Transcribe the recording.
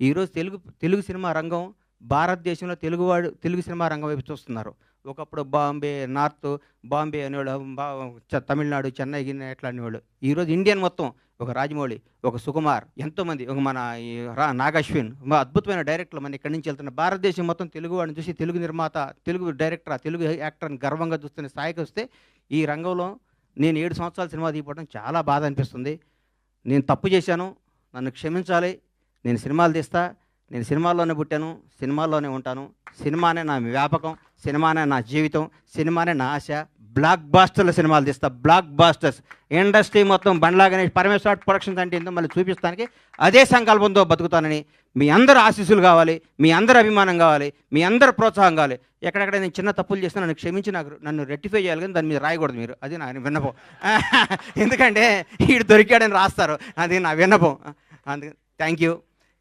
ఈరోజు తెలుగు సినిమా రంగం భారతదేశంలో తెలుగు సినిమా రంగం వైపు చూస్తున్నారు. ఒకప్పుడు బాంబే అనేవాళ్ళు, తమిళనాడు, చెన్నై ఇట్లా అనేవాళ్ళు. ఈరోజు ఇండియన్ మొత్తం ఒక రాజమౌళి, ఒక సుకుమార్, ఎంతోమంది, ఒక మన ఈ నాగశ్విన్, అద్భుతమైన డైరెక్టర్లు మన ఇక్కడి నుంచి వెళ్తున్న భారతదేశం మొత్తం తెలుగు వాడిని చూసి తెలుగు నిర్మాత, తెలుగు డైరెక్టర్, తెలుగు యాక్టర్ అని గర్వంగా చూస్తున్న స్థాయికి వస్తే ఈ రంగంలో నేను 7 సంవత్సరాల సినిమా తీయడం చాలా బాధ అనిపిస్తుంది. నేను తప్పు చేశాను, నన్ను క్షమించాలి. నేను సినిమాలు తీస్తా, నేను సినిమాల్లోనే పుట్టాను, సినిమాల్లోనే ఉంటాను. సినిమానే నా వ్యాపకం, సినిమానే నా జీవితం, సినిమానే నా ఆశ. బ్లాక్ బాస్టర్ల సినిమాలు తీస్తా, బ్లాక్ బాస్టర్స్. ఇండస్ట్రీ మొత్తం బండ్లాగానే పరమేశ్వర ప్రొడక్షన్స్ అంటే ఏందో మళ్ళీ చూపిస్తానికి అదే సంకల్పంతో బతుకుతానని మీ అందరు ఆశీస్సులు కావాలి, మీ అందరు అభిమానం కావాలి, మీ అందరు ప్రోత్సాహం కావాలి. ఎక్కడెక్కడ నేను చిన్న తప్పులు చేస్తే నన్ను క్షమించి నన్ను రెక్టిఫై చేయాలి, కానీ దాని మీద రాయకూడదు మీరు. అది నా విన్నపం. ఎందుకంటే వీడు దొరికాడని రాస్తారు, అది నా విన్నపం. అందుకని థ్యాంక్ యూ.